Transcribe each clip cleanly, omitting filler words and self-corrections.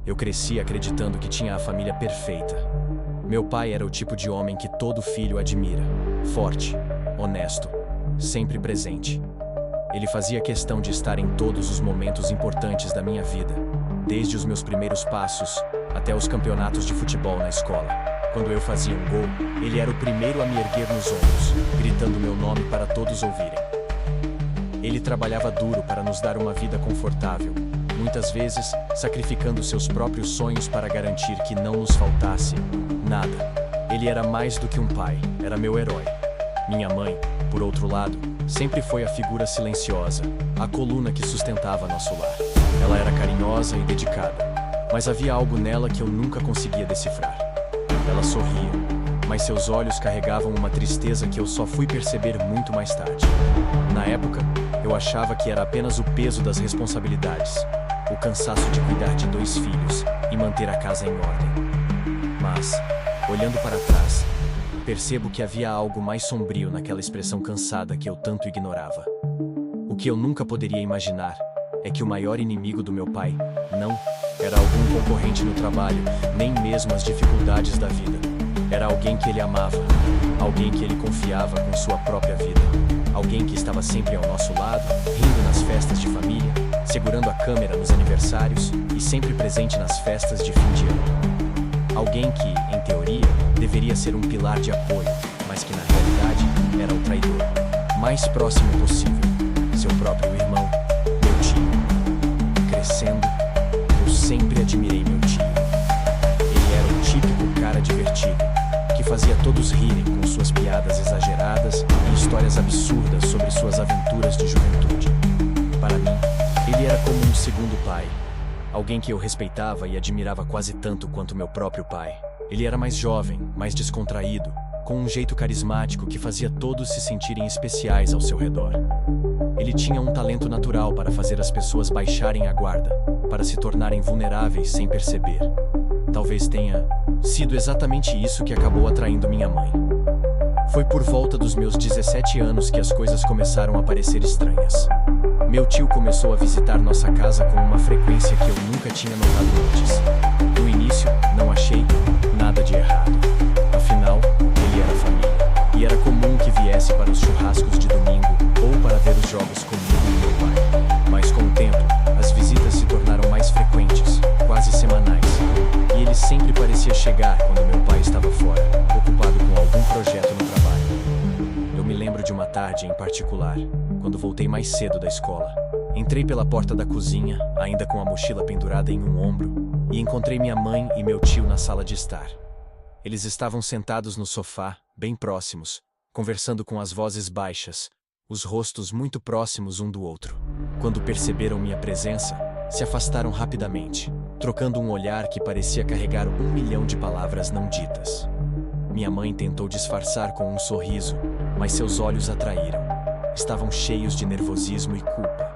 Eu cresci acreditando que tinha a família perfeita. Meu pai era o tipo de homem que todo filho admira. Forte, honesto, sempre presente. Ele fazia questão de estar em todos os momentos importantes da minha vida, desde os meus primeiros passos até os campeonatos de futebol na escola. Quando eu fazia um gol, ele era o primeiro a me erguer nos ombros, gritando meu nome para todos ouvirem. Ele trabalhava duro para nos dar uma vida confortável, muitas vezes sacrificando seus próprios sonhos para garantir que não nos faltasse nada. Ele era mais do que um pai, era meu herói. Minha mãe, por outro lado, sempre foi a figura silenciosa, a coluna que sustentava nosso lar. Ela era carinhosa e dedicada, mas havia algo nela que eu nunca conseguia decifrar. Ela sorria, mas seus olhos carregavam uma tristeza que eu só fui perceber muito mais tarde. Na época, eu achava que era apenas o peso das responsabilidades, o cansaço de cuidar de 2 filhos e manter a casa em ordem. Mas, olhando para trás, percebo que havia algo mais sombrio naquela expressão cansada que eu tanto ignorava. O que eu nunca poderia imaginar é que o maior inimigo do meu pai não era algum concorrente no trabalho, nem mesmo as dificuldades da vida. Era alguém que ele amava, alguém que ele confiava com sua própria vida, alguém que estava sempre ao nosso lado, rindo nas festas de família, segurando a câmera nos aniversários e sempre presente nas festas de fim de ano. Alguém que, em teoria, deveria ser um pilar de apoio, mas que na realidade era o traidor, mais próximo possível, seu próprio irmão, meu tio. Crescendo, eu sempre admirei meu tio. Ele era o típico cara divertido, que fazia todos rirem com suas piadas exageradas e histórias absurdas sobre suas aventuras de juventude. Para mim, ele era como um segundo pai, alguém que eu respeitava e admirava quase tanto quanto meu próprio pai. Ele era mais jovem, mais descontraído, com um jeito carismático que fazia todos se sentirem especiais ao seu redor. Ele tinha um talento natural para fazer as pessoas baixarem a guarda, para se tornarem vulneráveis sem perceber. Talvez tenha sido exatamente isso que acabou atraindo minha mãe. Foi por volta dos meus 17 anos que as coisas começaram a parecer estranhas. Meu tio começou a visitar nossa casa com uma frequência que eu nunca tinha notado antes. No início, não achei nada de errado. Afinal, ele era família. E era comum que viesse para os churrascos de domingo ou para ver os jogos comigo e meu pai. Mas com o tempo, as visitas se tornaram mais frequentes, quase semanais. E ele sempre parecia chegar quando meu pai estava fora, ocupado com algum projeto no trabalho. Eu me lembro de uma tarde em particular, quando voltei mais cedo da escola. Entrei pela porta da cozinha, ainda com a mochila pendurada em um ombro, e encontrei minha mãe e meu tio na sala de estar. Eles estavam sentados no sofá, bem próximos, conversando com as vozes baixas, os rostos muito próximos um do outro. Quando perceberam minha presença, se afastaram rapidamente, trocando um olhar que parecia carregar 1 milhão de palavras não ditas. Minha mãe tentou disfarçar com um sorriso, mas seus olhos atraíram. Estavam cheios de nervosismo e culpa.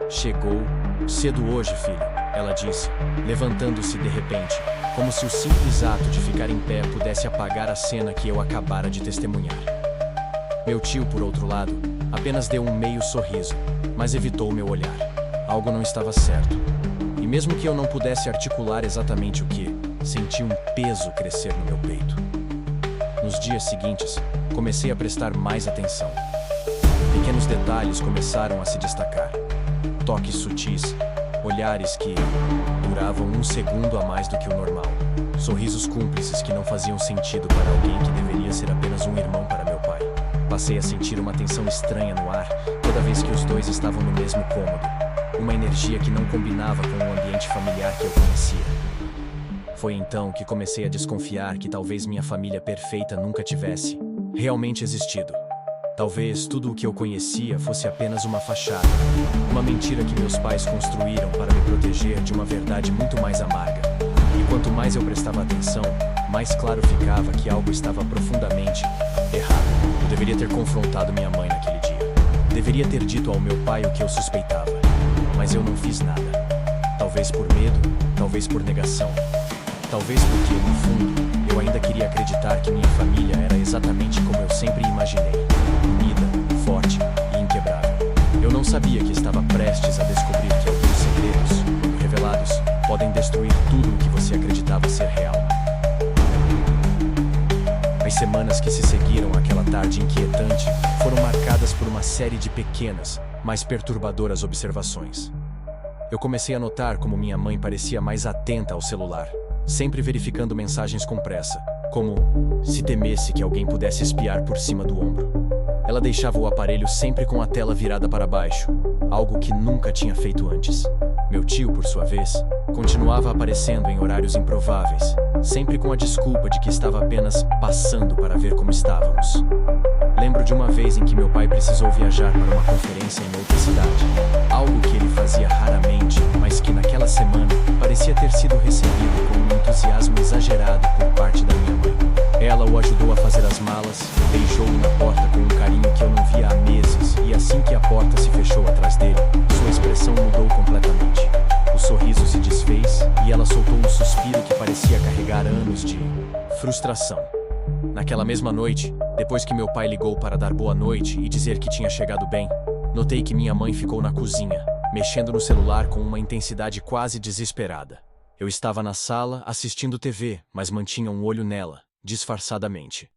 "Chegou cedo hoje, filho", ela disse, levantando-se de repente, como se o simples ato de ficar em pé pudesse apagar a cena que eu acabara de testemunhar. Meu tio, por outro lado, apenas deu um meio sorriso, mas evitou meu olhar. Algo não estava certo. E mesmo que eu não pudesse articular exatamente o que, senti um peso crescer no meu peito. Nos dias seguintes, comecei a prestar mais atenção. Pequenos detalhes começaram a se destacar. Toques sutis, olhares que duravam 1 segundo a mais do que o normal. Sorrisos cúmplices que não faziam sentido para alguém que deveria ser apenas um irmão para meu pai. Passei a sentir uma tensão estranha no ar toda vez que os dois estavam no mesmo cômodo. Uma energia que não combinava com o ambiente familiar que eu conhecia. Foi então que comecei a desconfiar que talvez minha família perfeita nunca tivesse realmente existido. Talvez tudo o que eu conhecia fosse apenas uma fachada, uma mentira que meus pais construíram para me proteger de uma verdade muito mais amarga. E quanto mais eu prestava atenção, mais claro ficava que algo estava profundamente errado. Eu deveria ter confrontado minha mãe naquele dia. Deveria ter dito ao meu pai o que eu suspeitava. Mas eu não fiz nada. Talvez por medo, talvez por negação. Talvez porque, no fundo, eu ainda queria acreditar que minha família era exatamente como eu sempre imaginei. Unida, forte e inquebrável. Eu não sabia que estava prestes a descobrir que alguns segredos, quando revelados, podem destruir tudo o que você acreditava ser real. As semanas que se seguiram àquela tarde inquietante foram marcadas por uma série de pequenas, mas perturbadoras observações. Eu comecei a notar como minha mãe parecia mais atenta ao celular, sempre verificando mensagens com pressa, como se temesse que alguém pudesse espiar por cima do ombro. Ela deixava o aparelho sempre com a tela virada para baixo, algo que nunca tinha feito antes. Meu tio, por sua vez, continuava aparecendo em horários improváveis, sempre com a desculpa de que estava apenas passando para ver como estávamos. Lembro de uma vez em que meu pai precisou viajar para uma conferência em outra cidade, algo que ele fazia raramente, mas que naquela semana parecia ter sido recebido com um entusiasmo exagerado por parte da minha mãe. Ela o ajudou a fazer as malas, beijou-o na porta com um carinho que eu não via há meses, e assim que a porta se fechou atrás dele, sua expressão mudou completamente. O sorriso se desfez e ela soltou um suspiro que parecia carregar anos de frustração. Naquela mesma noite, depois que meu pai ligou para dar boa noite e dizer que tinha chegado bem, notei que minha mãe ficou na cozinha, mexendo no celular com uma intensidade quase desesperada. Eu estava na sala assistindo TV, mas mantinha um olho nela, disfarçadamente.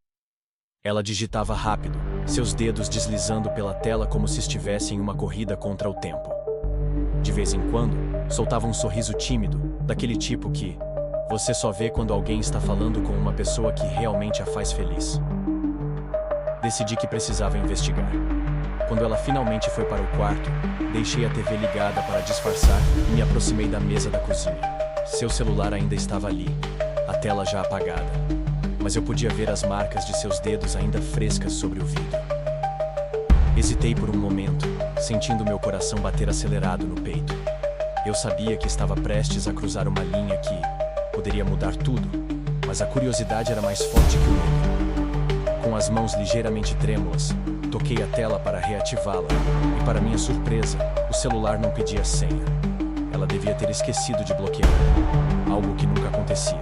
Ela digitava rápido, seus dedos deslizando pela tela como se estivesse em uma corrida contra o tempo. De vez em quando, soltava um sorriso tímido, daquele tipo que você só vê quando alguém está falando com uma pessoa que realmente a faz feliz. Decidi que precisava investigar. Quando ela finalmente foi para o quarto, deixei a TV ligada para disfarçar e me aproximei da mesa da cozinha. Seu celular ainda estava ali, a tela já apagada, mas eu podia ver as marcas de seus dedos ainda frescas sobre o vidro. Hesitei por um momento, sentindo meu coração bater acelerado no peito. Eu sabia que estava prestes a cruzar uma linha que poderia mudar tudo, mas a curiosidade era mais forte que o medo. Com as mãos ligeiramente trêmulas, toquei a tela para reativá-la, e para minha surpresa, o celular não pedia senha. Ela devia ter esquecido de bloquear, algo que nunca acontecia.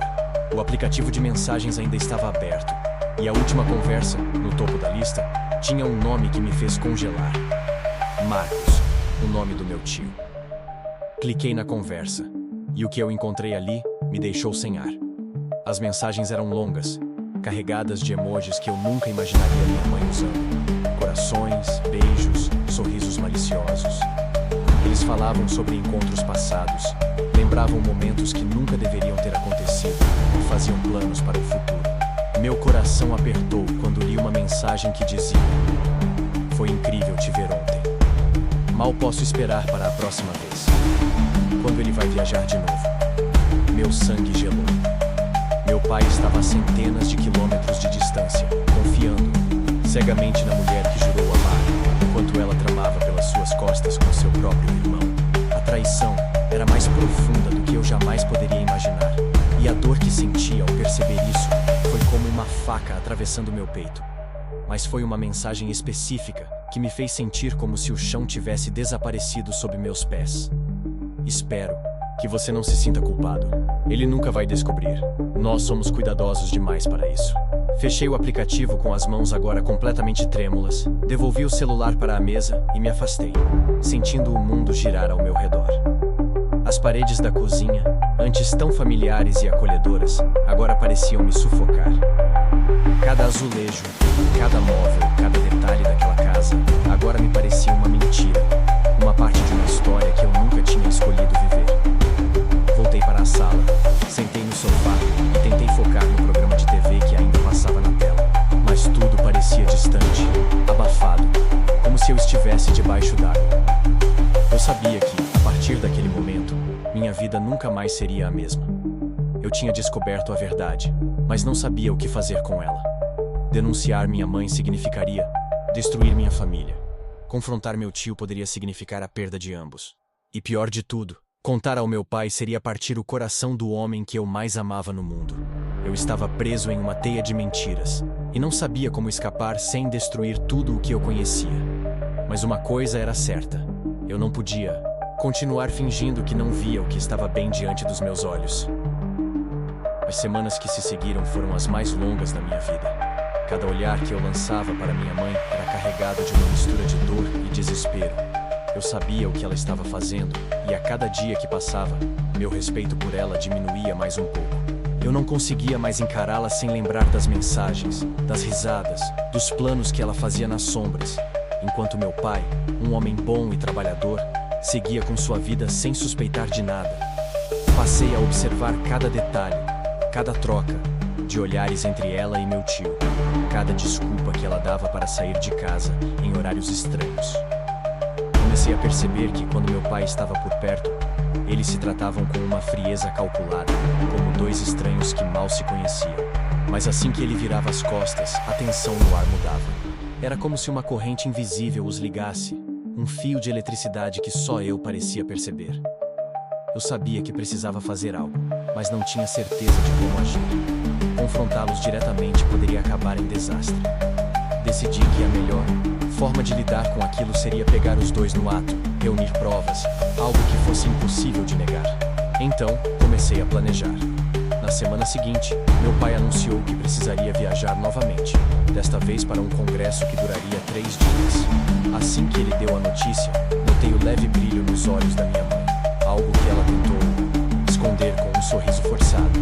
O aplicativo de mensagens ainda estava aberto, e a última conversa, no topo da lista, tinha um nome que me fez congelar. Marcos, o nome do meu tio. Cliquei na conversa, e o que eu encontrei ali me deixou sem ar. As mensagens eram longas, carregadas de emojis que eu nunca imaginaria minha mãe usando. Corações, beijos, sorrisos maliciosos. Eles falavam sobre encontros passados, lembravam momentos que nunca deveriam ter acontecido e faziam planos para o futuro. Meu coração apertou quando li uma mensagem que dizia: "Foi incrível te ver ontem. Mal posso esperar para a próxima vez. Quando ele vai viajar de novo?" Meu sangue gelou. Meu pai estava a centenas de quilômetros de distância, confiando cegamente na mulher que jurou amar, enquanto ela tramava pelas suas costas com seu próprio irmão. A traição era mais profunda do que eu jamais poderia imaginar, e a dor que senti ao perceber isso foi como uma faca atravessando meu peito. Mas foi uma mensagem específica que me fez sentir como se o chão tivesse desaparecido sob meus pés. Espero que você não se sinta culpado. Ele nunca vai descobrir. Nós somos cuidadosos demais para isso. Fechei o aplicativo com as mãos agora completamente trêmulas, devolvi o celular para a mesa e me afastei, sentindo o mundo girar ao meu redor. As paredes da cozinha, antes tão familiares e acolhedoras, agora pareciam me sufocar. Cada azulejo, cada móvel, cada detalhe daquela casa, agora me parecia uma mentira, uma parte de uma história que eu nunca tinha escolhido viver. Voltei para a sala, sentei no sofá e tentei focar no programa de TV que ainda passava na tela. Mas tudo parecia distante, abafado, como se eu estivesse debaixo d'água. Eu sabia que, a partir daquele momento, minha vida nunca mais seria a mesma. Eu tinha descoberto a verdade, mas não sabia o que fazer com ela. Denunciar minha mãe significaria destruir minha família. Confrontar meu tio poderia significar a perda de ambos. E pior de tudo, contar ao meu pai seria partir o coração do homem que eu mais amava no mundo. Eu estava preso em uma teia de mentiras, e não sabia como escapar sem destruir tudo o que eu conhecia. Mas uma coisa era certa: eu não podia continuar fingindo que não via o que estava bem diante dos meus olhos. As semanas que se seguiram foram as mais longas da minha vida. Cada olhar que eu lançava para minha mãe era carregado de uma mistura de dor e desespero. Eu sabia o que ela estava fazendo, e a cada dia que passava, meu respeito por ela diminuía mais um pouco. Eu não conseguia mais encará-la sem lembrar das mensagens, das risadas, dos planos que ela fazia nas sombras, enquanto meu pai, um homem bom e trabalhador, seguia com sua vida sem suspeitar de nada. Passei a observar cada detalhe, cada troca de olhares entre ela e meu tio, cada desculpa que ela dava para sair de casa em horários estranhos. Comecei a perceber que quando meu pai estava por perto, eles se tratavam com uma frieza calculada, como dois estranhos que mal se conheciam. Mas assim que ele virava as costas, a tensão no ar mudava. Era como se uma corrente invisível os ligasse, um fio de eletricidade que só eu parecia perceber. Eu sabia que precisava fazer algo, mas não tinha certeza de como agir. Confrontá-los diretamente poderia acabar em desastre. Decidi que a melhor forma de lidar com aquilo seria pegar os dois no ato, reunir provas, algo que fosse impossível de negar. Então, comecei a planejar. Na semana seguinte, meu pai anunciou que precisaria viajar novamente, desta vez para um congresso que duraria 3 dias. Assim que ele deu a notícia, notei o leve brilho nos olhos da minha mãe, algo que ela tentou esconder com um sorriso forçado,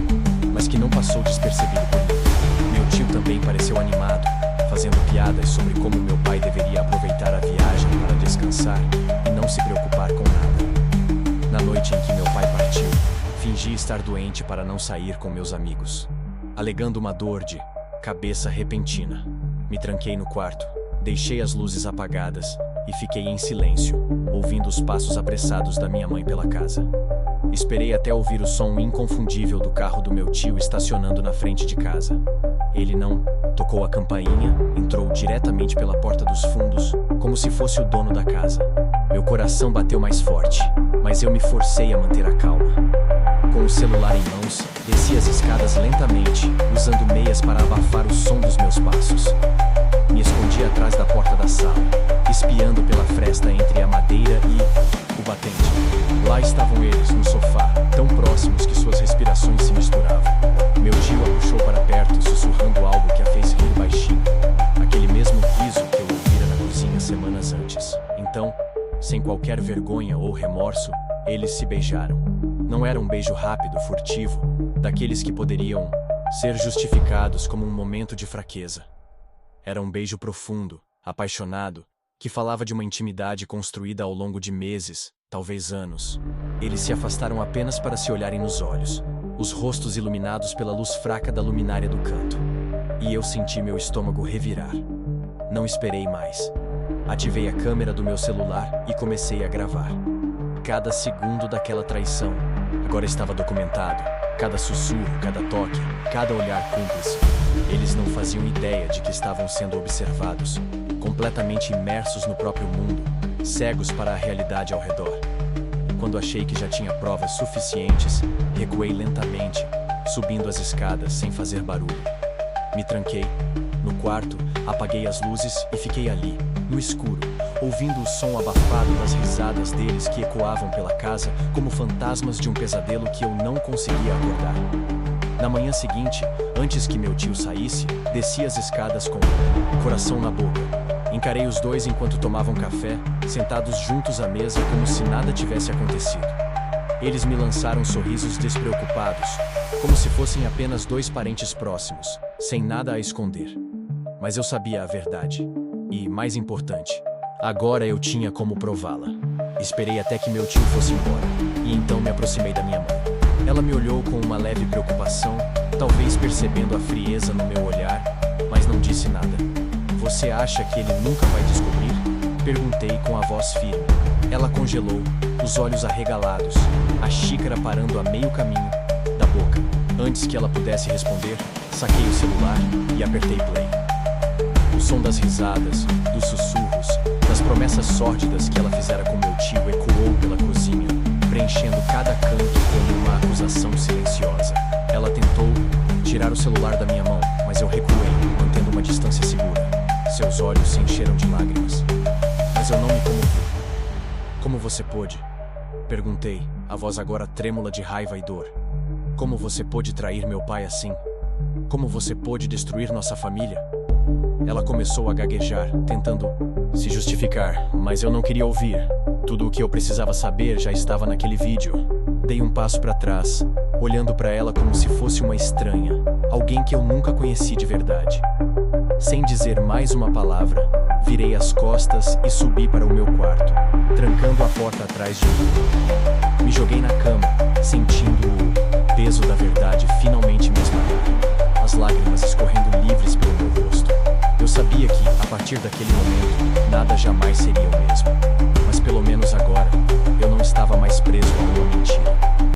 mas que não passou despercebido por mim. Meu tio também pareceu animado, fazendo piadas sobre como meu pai deveria aproveitar a viagem para descansar e não se preocupar com nada. Na noite em que meu pai partiu, fingi estar doente para não sair com meus amigos, alegando uma dor de cabeça repentina. Me tranquei no quarto, deixei as luzes apagadas e fiquei em silêncio, ouvindo os passos apressados da minha mãe pela casa. Esperei até ouvir o som inconfundível do carro do meu tio estacionando na frente de casa. Ele não tocou a campainha, entrou diretamente pela porta dos fundos, como se fosse o dono da casa. Meu coração bateu mais forte, mas eu me forcei a manter a calma. Com o celular em mãos, desci as escadas lentamente, usando meias para abafar o som dos meus passos. Me escondi atrás da porta da sala, espiando pela fresta entre a madeira e o batente. Lá estavam eles, no sofá, tão próximos que suas respirações se misturavam. Meu tio a puxou para perto, sussurrando algo que a fez rir baixinho. Aquele mesmo riso que eu ouvira na cozinha semanas antes. Então, sem qualquer vergonha ou remorso, eles se beijaram. Não era um beijo rápido, furtivo, daqueles que poderiam ser justificados como um momento de fraqueza. Era um beijo profundo, apaixonado, que falava de uma intimidade construída ao longo de meses, talvez anos. Eles se afastaram apenas para se olharem nos olhos, os rostos iluminados pela luz fraca da luminária do canto. E eu senti meu estômago revirar. Não esperei mais. Ativei a câmera do meu celular e comecei a gravar. Cada segundo daquela traição agora estava documentado. Cada sussurro, cada toque, cada olhar cúmplice. Eles não faziam ideia de que estavam sendo observados, completamente imersos no próprio mundo, cegos para a realidade ao redor. Quando achei que já tinha provas suficientes, recuei lentamente, subindo as escadas sem fazer barulho. Me tranquei no quarto, apaguei as luzes e fiquei ali, no escuro, ouvindo o som abafado das risadas deles que ecoavam pela casa como fantasmas de um pesadelo que eu não conseguia acordar. Na manhã seguinte, antes que meu tio saísse, desci as escadas com o coração na boca. Encarei os dois enquanto tomavam café, sentados juntos à mesa como se nada tivesse acontecido. Eles me lançaram sorrisos despreocupados, como se fossem apenas dois parentes próximos, sem nada a esconder. Mas eu sabia a verdade. E, mais importante, agora eu tinha como prová-la. Esperei até que meu tio fosse embora, e então me aproximei da minha mãe. Ela me olhou com uma leve preocupação, talvez percebendo a frieza no meu olhar, mas não disse nada. Você acha que ele nunca vai descobrir? Perguntei com a voz firme. Ela congelou, os olhos arregalados, a xícara parando a meio caminho da boca. Antes que ela pudesse responder, saquei o celular e apertei play. O som das risadas, dos sussurros, das promessas sórdidas que ela fizera com meu tio ecoou pela cozinha, preenchendo cada canto como uma acusação silenciosa. Ela tentou tirar o celular da minha mão, mas eu recuei, mantendo uma distância segura. Seus olhos se encheram de lágrimas. Mas eu não me comovi. Como você pôde? Perguntei, a voz agora trêmula de raiva e dor. Como você pôde trair meu pai assim? Como você pôde destruir nossa família? Ela começou a gaguejar, tentando se justificar, mas eu não queria ouvir. Tudo o que eu precisava saber já estava naquele vídeo. Dei um passo para trás, olhando para ela como se fosse uma estranha, alguém que eu nunca conheci de verdade. Sem dizer mais uma palavra, virei as costas e subi para o meu quarto, trancando a porta atrás de mim. Me joguei na cama, sentindo o peso da verdade finalmente me esmagar, as lágrimas escorrendo livres pelo meu rosto. Eu sabia que, a partir daquele momento, nada jamais seria o mesmo. Mas pelo menos agora, eu não estava mais preso a uma mentira.